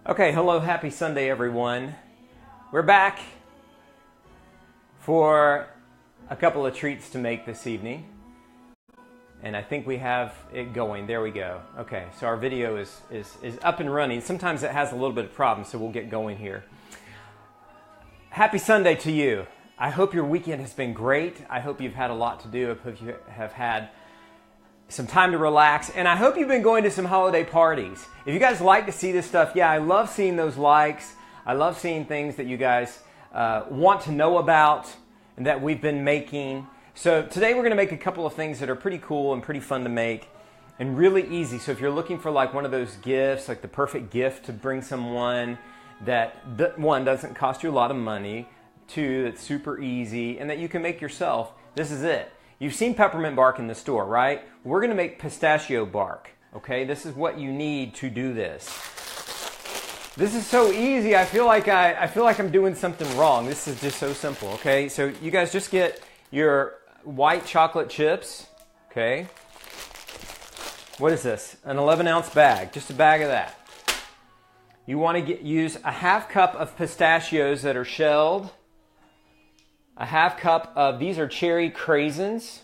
Okay, hello, happy Sunday everyone. We're back for a couple of treats to make this evening. And I think we have it going. There we go. Okay, so our video is up and running. Sometimes it has a little bit of problems, so we'll get going here. Happy Sunday to you. I hope your weekend has been great. I hope you've had a lot to do. I hope you have had some time to relax, and I hope you've been going to some holiday parties. If you guys like to see this stuff, yeah, I love seeing those likes. I love seeing things that you guys want to know about and that we've been making. So today we're going to make a couple of things that are pretty cool and pretty fun to make and really easy. So if you're looking for like one of those gifts, like the perfect gift to bring someone that one, doesn't cost you a lot of money, two, that's super easy, and that you can make yourself, this is it. You've seen peppermint bark in the store, right? We're going to make pistachio bark, okay? This is what you need to do this. This is so easy. I feel like I'm doing something wrong. This is just so simple, okay? So you guys just get your white chocolate chips, okay? What is this? An 11-ounce bag, just a bag of that. You want to use a half cup of pistachios that are shelled. A half cup of, these are cherry Craisins.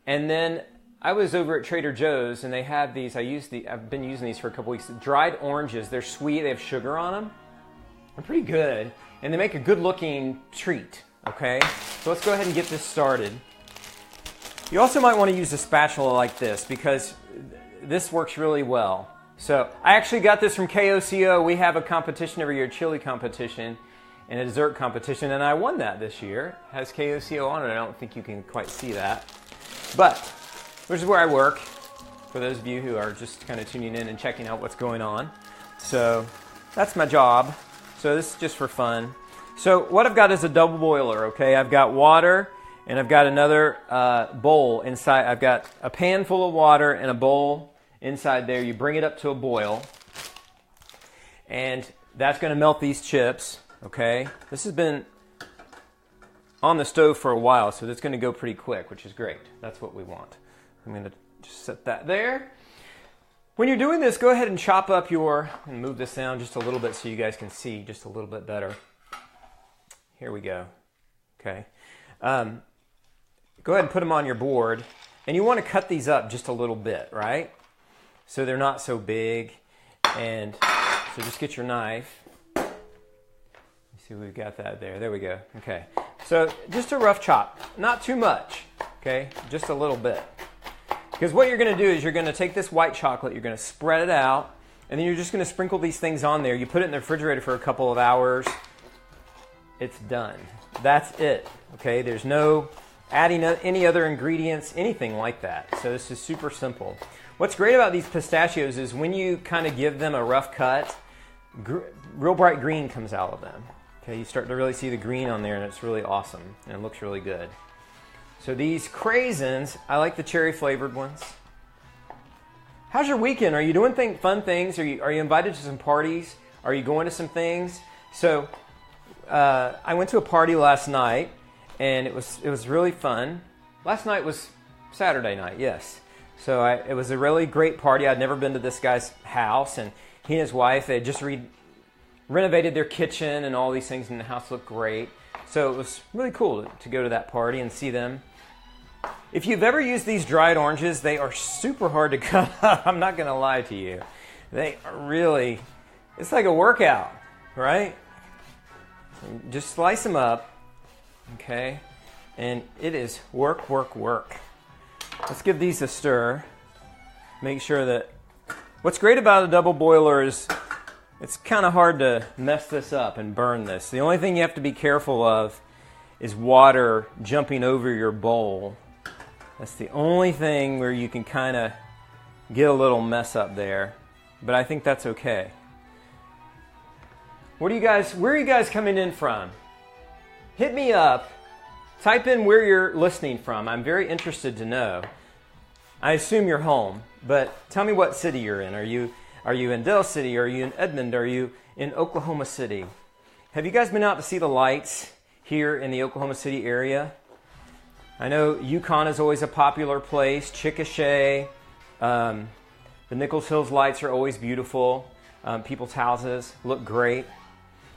And then I was over at Trader Joe's and they have these, I've been using these for a couple weeks. Dried oranges, they're sweet, they have sugar on them. They're pretty good. And they make a good looking treat, okay? So let's go ahead and get this started. You also might want to use a spatula like this because this works really well. So I actually got this from KOCO. We have a competition every year, chili competition. And a dessert competition, and I won that this year. It has KOCO on it. I don't think you can quite see that. But, which is where I work, for those of you who are just kind of tuning in and checking out what's going on. So, that's my job. So this is just for fun. So what I've got is a double boiler, okay? I've got water, and I've got another bowl inside. I've got a pan full of water and a bowl inside there. You bring it up to a boil, and that's going to melt these chips. Okay, this has been on the stove for a while, so it's going to go pretty quick, which is great. That's what we want. I'm going to just set that there. When you're doing this, go ahead and chop up and move this down just a little bit so you guys can see just a little bit better. Here we go. Okay. Go ahead and put them on your board, and you want to cut these up just a little bit, right? So they're not so big, and so just get your knife. See, we've got that there. There we go. Okay. So just a rough chop. Not too much. Okay. Just a little bit. Because what you're going to do is you're going to take this white chocolate, you're going to spread it out, and then you're just going to sprinkle these things on there. You put it in the refrigerator for a couple of hours. It's done. That's it. Okay. There's no adding any other ingredients, anything like that. So this is super simple. What's great about these pistachios is when you kind of give them a rough cut, real bright green comes out of them. Okay, you start to really see the green on there, and it's really awesome, and it looks really good. So these Craisins, I like the cherry flavored ones. How's your weekend? Are you doing fun things? Are you invited to some parties? Are you going to some things? So I went to a party last night, and it was really fun. Last night was Saturday night, yes. So it was a really great party. I'd never been to this guy's house, and he and his wife, they had just renovated their kitchen and all these things, and the house looked great. So it was really cool to go to that party and see them. If you've ever used these dried oranges, they are super hard to cut up. I'm not going to lie to you. They are really, it's like a workout, right? Just slice them up, okay? And it is work, work, work. Let's give these a stir. Make sure that, what's great about a double boiler is it's kind of hard to mess this up and burn this. The only thing you have to be careful of is water jumping over your bowl. That's the only thing where you can kind of get a little mess up there. But I think that's okay. Where are you guys coming in from? Hit me up. Type in where you're listening from. I'm very interested to know. I assume you're home, but tell me what city you're in. Are you in Del City? Are you in Edmond? Are you in Oklahoma City? Have you guys been out to see the lights here in the Oklahoma City area? I know Yukon is always a popular place. Chickasha, the Nichols Hills lights are always beautiful. people's houses. Look great.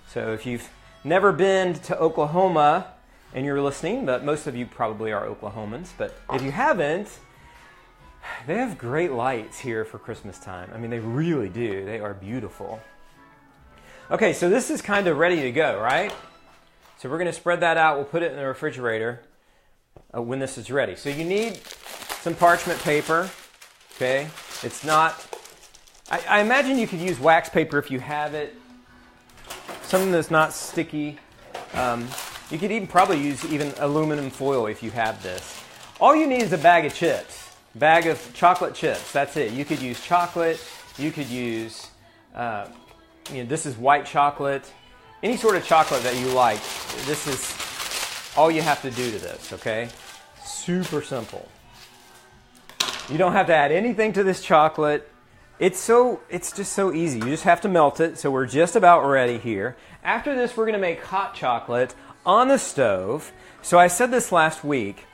So if you've never been to Oklahoma and you're listening, but most of you probably are Oklahomans, but if you haven't, they have great lights here for Christmas time. I mean, they really do. They are beautiful. Okay, so this is kind of ready to go, right? So we're going to spread that out. We'll put it in the refrigerator when this is ready. So you need some parchment paper, okay? It's not, I imagine you could use wax paper if you have it. Something that's not sticky. You could even probably use even aluminum foil if you have this. All you need is a bag of chips, bag of chocolate chips. That's it. You could use chocolate. You could use, this is white chocolate. Any sort of chocolate that you like. This is all you have to do to this, okay? Super simple. You don't have to add anything to this chocolate. It's just so easy. You just have to melt it. So we're just about ready here. After this, we're going to make hot chocolate on the stove. So I said this last week.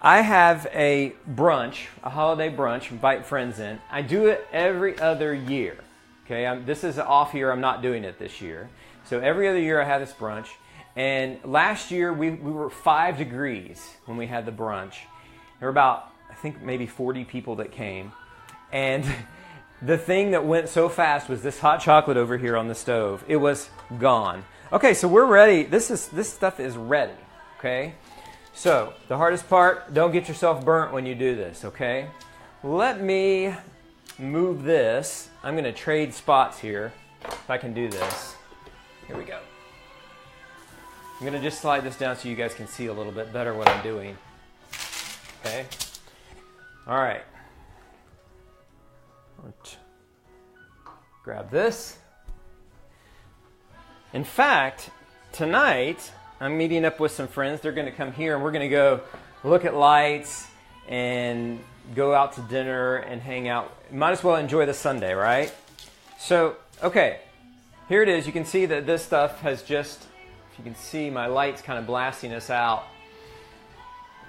I have a brunch, a holiday brunch, invite friends in. I do it every other year. Okay, this is an off year. I'm not doing it this year. So every other year I have this brunch. And last year we were 5 degrees when we had the brunch. There were about, I think, maybe 40 people that came. And the thing that went so fast was this hot chocolate over here on the stove. It was gone. Okay, so we're ready. This stuff is ready. Okay? So the hardest part, don't get yourself burnt when you do this, okay? Let me move this. I'm going to trade spots here if I can do this. Here we go. I'm going to just slide this down so you guys can see a little bit better what I'm doing. Okay? All right. Grab this. In fact, tonight I'm meeting up with some friends. They're going to come here and we're going to go look at lights and go out to dinner and hang out. Might as well enjoy the Sunday, right? So, okay, here it is. You can see that this stuff has just, if you can see, my light's kind of blasting us out.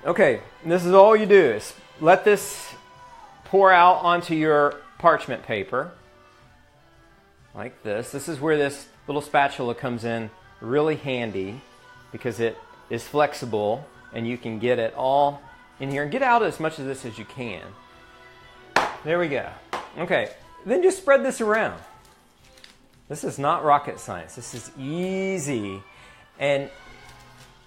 Okay, this is all you do is let this pour out onto your parchment paper like this. This is where this little spatula comes in really handy because it is flexible and you can get it all in here and get out as much of this as you can. There we go. Okay, then just spread this around. This is not rocket science. This is easy. And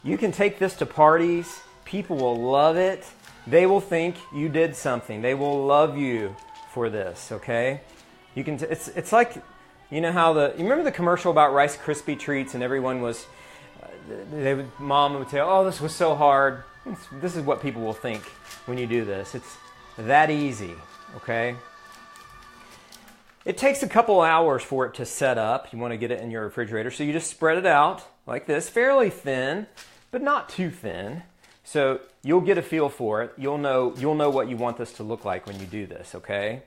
you can take this to parties. People will love it. They will think you did something. They will love you for this, okay? You can. It's like, you know how you remember the commercial about Rice Krispie treats and everyone was, mom would say, oh, this was so hard. This is what people will think when you do this. It's that easy, okay? It takes a couple hours for it to set up. You want to get it in your refrigerator. So you just spread it out like this, fairly thin, but not too thin. So you'll get a feel for it. You'll know what you want this to look like when you do this, okay?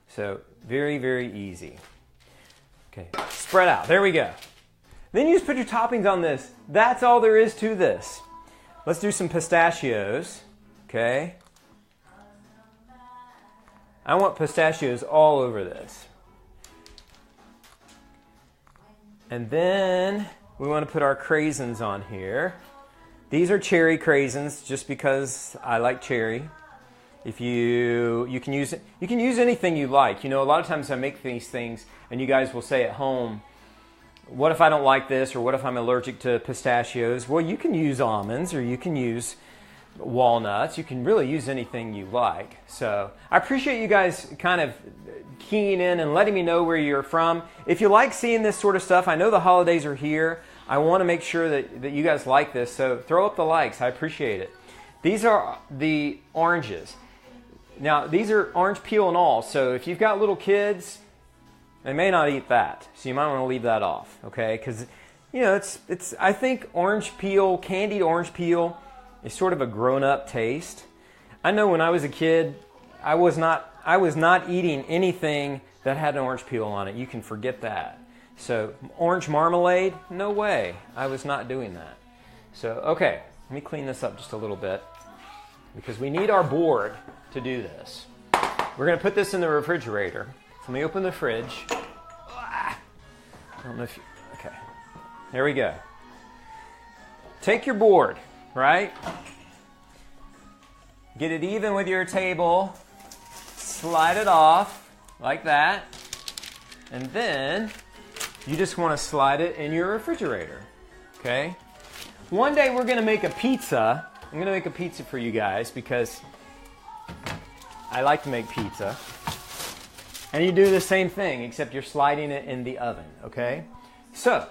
So very, very easy. Okay, spread out. There we go. Then you just put your toppings on this. That's all there is to this. Let's do some pistachios, okay? I want pistachios all over this. And then we want to put our craisins on here. These are cherry craisins just because I like cherry. If you can use anything you like. You know, a lot of times I make these things and you guys will say at home, what if I don't like this, or what if I'm allergic to pistachios? Well, you can use almonds or you can use walnuts. You can really use anything you like. So I appreciate you guys kind of keying in and letting me know where you're from. If you like seeing this sort of stuff, I know the holidays are here. I want to make sure that you guys like this, so throw up the likes. I appreciate it. These are the oranges. Now, these are orange peel and all, so if you've got little kids, they may not eat that, so you might want to leave that off, okay? Because, you know, I think orange peel, candied orange peel, is sort of a grown-up taste. I know when I was a kid, I was not eating anything that had an orange peel on it. You can forget that. So orange marmalade, no way. I was not doing that. So, okay, let me clean this up just a little bit because we need our board to do this. We're going to put this in the refrigerator. Let me open the fridge. I don't know if you, okay. There we go. Take your board, right? Get it even with your table. Slide it off like that. And then you just want to slide it in your refrigerator, okay? One day we're going to make a pizza. I'm going to make a pizza for you guys because I like to make pizza. And you do the same thing, except you're sliding it in the oven, okay? So,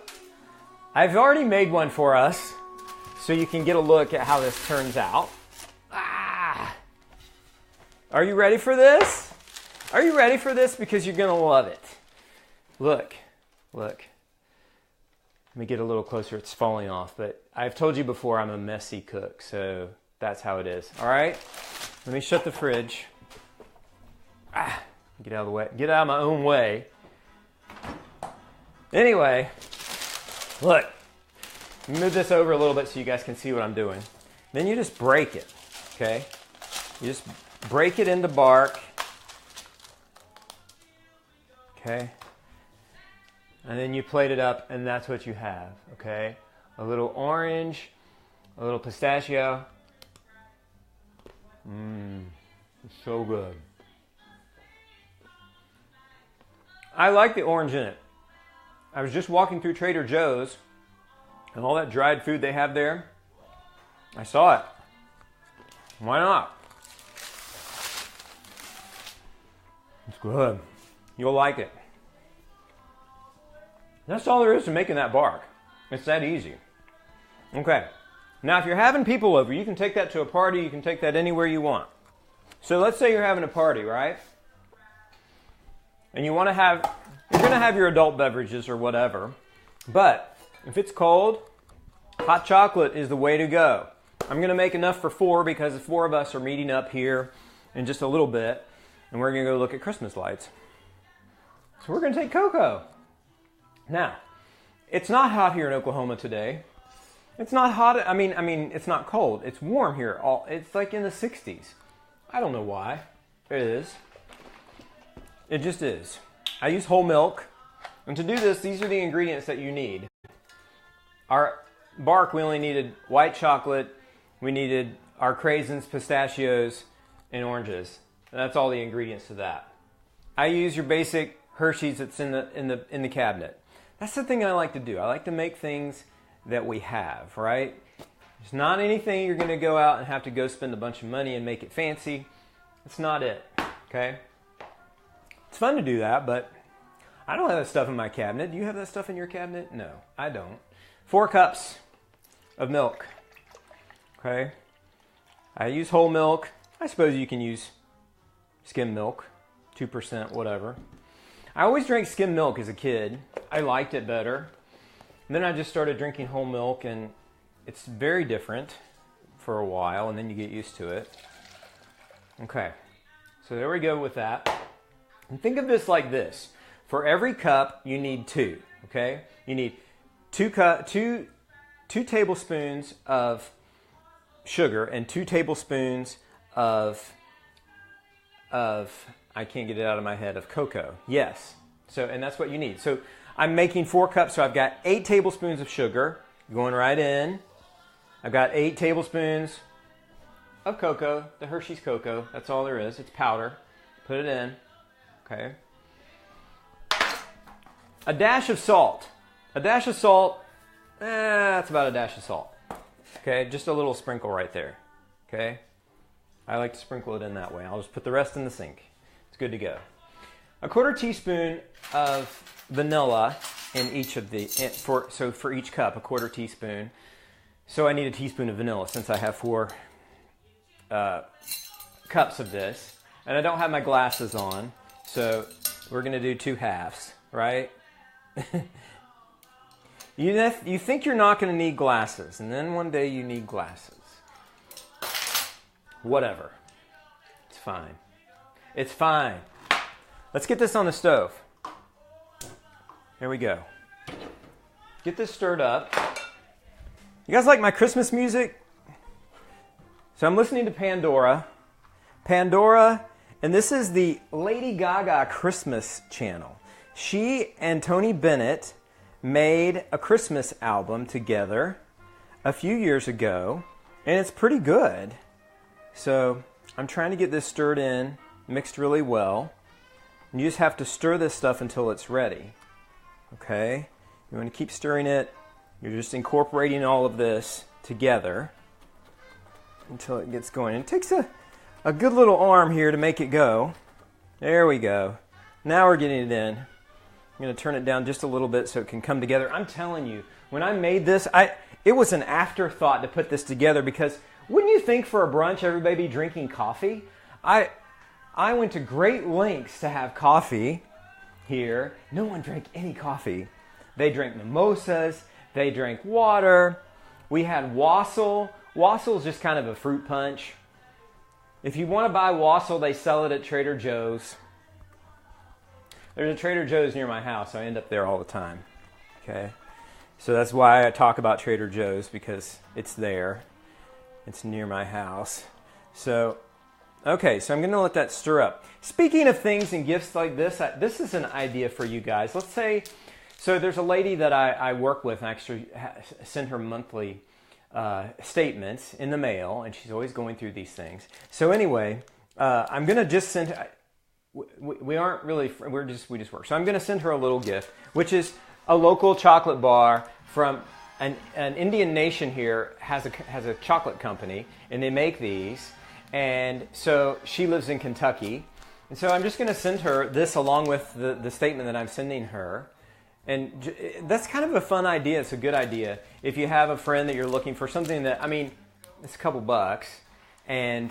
I've already made one for us, so you can get a look at how this turns out. Are you ready for this? Are you ready for this? Because you're going to love it. Look. Let me get a little closer. It's falling off, but I've told you before I'm a messy cook, so that's how it is. All right? Let me shut the fridge. Get out of the way. Get out of my own way. Anyway, look. Move this over a little bit so you guys can see what I'm doing. Then you just break it, okay? You just break it into bark. Okay? And then you plate it up, and that's what you have, okay? A little orange, a little pistachio. It's so good. I like the orange in it. I was just walking through Trader Joe's, and all that dried food they have there, I saw it. Why not? It's good. You'll like it. That's all there is to making that bark. It's that easy. Okay. Now, if you're having people over, you can take that to a party. You can take that anywhere you want. So let's say you're having a party, right? And you're going to have your adult beverages or whatever. But if it's cold, hot chocolate is the way to go. I'm going to make enough for 4 because the 4 of us are meeting up here in just a little bit. And we're going to go look at Christmas lights. So we're going to take cocoa. Now, it's not hot here in Oklahoma today. It's not hot. I mean, it's not cold. It's warm here. It's like in the 60s. I don't know why. It is. It just is. I use whole milk. And to do this, these are the ingredients that you need. Our bark, we only needed white chocolate. We needed our Craisins, pistachios, and oranges. And that's all the ingredients to that. I use your basic Hershey's that's in the cabinet. That's the thing I like to do. I like to make things that we have, right? It's not anything you're going to go out and have to go spend a bunch of money and make it fancy. That's not it, okay? It's fun to do that, but I don't have that stuff in my cabinet. Do you have that stuff in your cabinet? No, I don't. 4 cups of milk, okay? I use whole milk. I suppose you can use skim milk, 2%, whatever. I always drank skim milk as a kid. I liked it better. And then I just started drinking whole milk, and it's very different for a while, and then you get used to it. Okay, so there we go with that. And think of this like this. For every cup, you need 2, okay? You need 2 tablespoons of sugar and 2 tablespoons of I can't get it out of my head, of cocoa. Yes. So, and that's what you need. So I'm making 4 cups, so I've got 8 tablespoons of sugar going right in. I've got 8 tablespoons of cocoa, the Hershey's cocoa. That's all there is. It's powder. Put it in. Okay. A dash of salt. A dash of salt, that's about a dash of salt. Okay, just a little sprinkle right there. Okay. I like to sprinkle it in that way. I'll just put the rest in the sink. It's good to go. A 1/4 teaspoon of vanilla in each of the, for each cup, a 1/4 teaspoon. So I need a teaspoon of vanilla since I have 4 cups of this. And I don't have my glasses on, so we're going to do 2 halves, right? You think you're not going to need glasses, and then one day you need glasses. Whatever. It's fine. It's fine. Let's get this on the stove. Here we go. Get this stirred up. You guys like my Christmas music? So I'm listening to Pandora. Pandora And this is the Lady Gaga Christmas channel. She and Tony Bennett made a Christmas album together a few years ago, and it's pretty good. So I'm trying to get this stirred in, mixed really well. And you just have to stir this stuff until it's ready. Okay? You want to keep stirring it. You're just incorporating all of this together until it gets going. It takes a good little arm here to make it go. There we go. Now we're getting it in. I'm going to turn it down just a little bit so it can come together. I'm telling you, when I made this, it was an afterthought to put this together, because wouldn't you think for a brunch everybody be drinking coffee? I went to great lengths to have coffee here. No one drank any coffee. They drank mimosas. They drank water. We had wassail. Wassail is just kind of a fruit punch. If you want to buy wassail, they sell it at Trader Joe's. There's a Trader Joe's near my house, so I end up there all the time. Okay? So that's why I talk about Trader Joe's, because it's there. It's near my house. So, okay, so I'm going to let that stir up. Speaking of things and gifts like this, this is an idea for you guys. Let's say, so there's a lady that I work with, and I actually send her monthly statements in the mail, and she's always going through these things. So anyway, I'm going to just send her, we aren't really, we just work. So I'm going to send her a little gift, which is a local chocolate bar from an Indian nation here has a chocolate company, and they make these. And so she lives in Kentucky. And so I'm just going to send her this along with the statement that I'm sending her. And that's kind of a fun idea. It's a good idea. If you have a friend that you're looking for something that, I mean, it's a couple bucks, and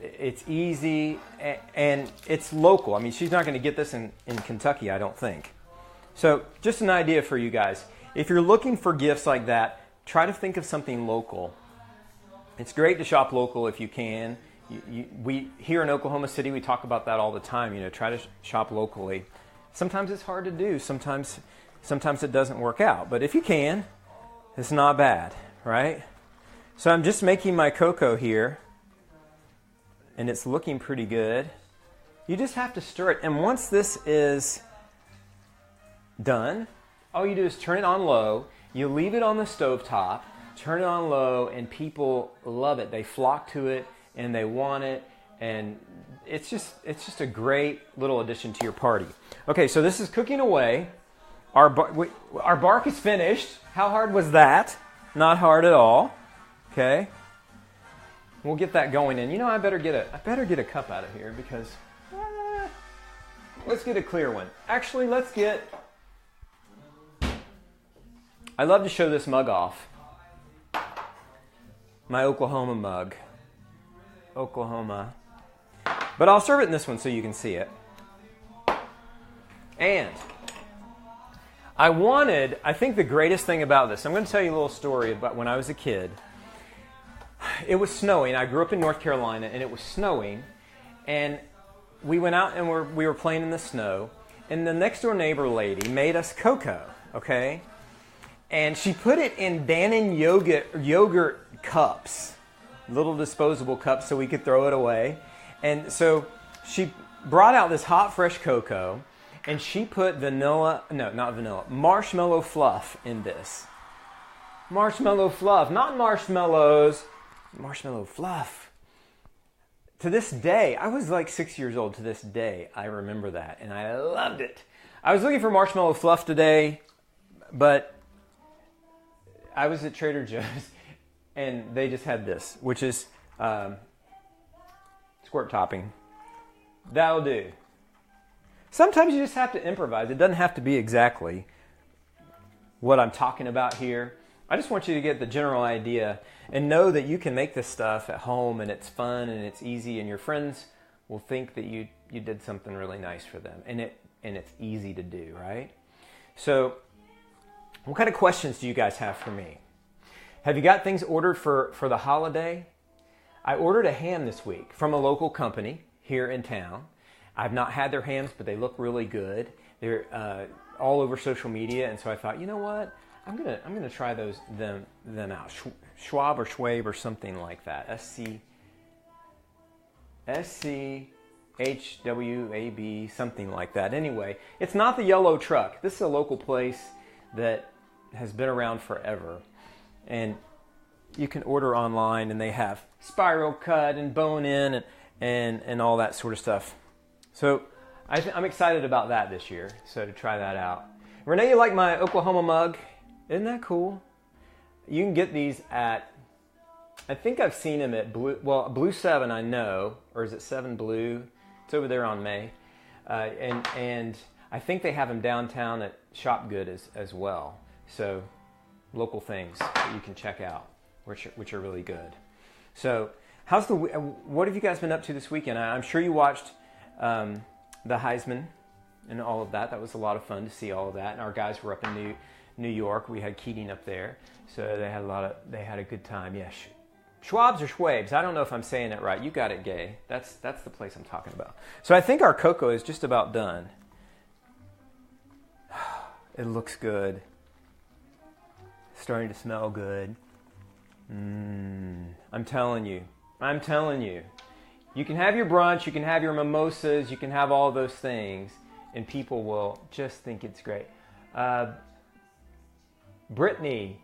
it's easy, and it's local. I mean, she's not going to get this in Kentucky, I don't think. So just an idea for you guys. If you're looking for gifts like that, try to think of something local. It's great to shop local if you can. We here in Oklahoma City, we talk about that all the time. You know, try to shop locally. Sometimes it's hard to do. Sometimes it doesn't work out. But if you can, it's not bad, right? So I'm just making my cocoa here, and it's looking pretty good. You just have to stir it. And once this is done, all you do is turn it on low. You leave it on the stovetop, turn it on low, and people love it. They flock to it, and they want it, and it's just a great little addition to your party. Okay, so this is cooking away. Our bark is finished. How hard was that? Not hard at all. Okay, we'll get that going in. You know, I better get a cup out of here, because let's get a clear one. Actually, let's get. I love to show this mug off. My Oklahoma mug. Oklahoma. But I'll serve it in this one so you can see it. And I think the greatest thing about this, I'm going to tell you a little story about when I was a kid. It was snowing. I grew up in North Carolina, and it was snowing. And we went out and we were playing in the snow. And the next door neighbor lady made us cocoa, okay? And she put it in Dannon yogurt cups, little disposable cups, so we could throw it away. And so she brought out this hot, fresh cocoa, and she put marshmallow fluff in this. Marshmallow fluff, not marshmallows, marshmallow fluff. To this day, I was like 6 years old. To this day, I remember that, and I loved it. I was looking for marshmallow fluff today, but I was at Trader Joe's, and they just had this, which is squirt topping. That'll do. Sometimes you just have to improvise. It doesn't have to be exactly what I'm talking about here. I just want you to get the general idea and know that you can make this stuff at home, and it's fun and it's easy, and your friends will think that you did something really nice for them, and it's easy to do, right? So what kind of questions do you guys have for me? Have you got things ordered for the holiday? I ordered a ham this week from a local company here in town. I've not had their hams, but they look really good. They're all over social media, and so I thought, you know what? I'm gonna try them out. Schwab or Schwabe or something like that. SC HWAB, something like that. Anyway, it's not the yellow truck. This is a local place that has been around forever. And you can order online, and they have spiral cut and bone in and all that sort of stuff. So I'm excited about that this year, so to try that out. Renee, you like my Oklahoma mug? Isn't that cool? You can get these at, I think I've seen them at Blue 7, I know, or is it 7 Blue? It's over there on May. And I think they have them downtown at Shop Good as well. So local things that you can check out, which are really good. So what have you guys been up to this weekend? I'm sure you watched the Heisman and all of that. That was a lot of fun to see all of that. And our guys were up in New York. We had Keating up there, so they had a good time. Yeah, Schwab's or Schwabes. I don't know if I'm saying it right. You got it, Gay. That's the place I'm talking about. So I think our cocoa is just about done. It looks good. Starting to smell good. I'm telling you. You can have your brunch, you can have your mimosas, you can have all those things, and people will just think it's great. Brittany,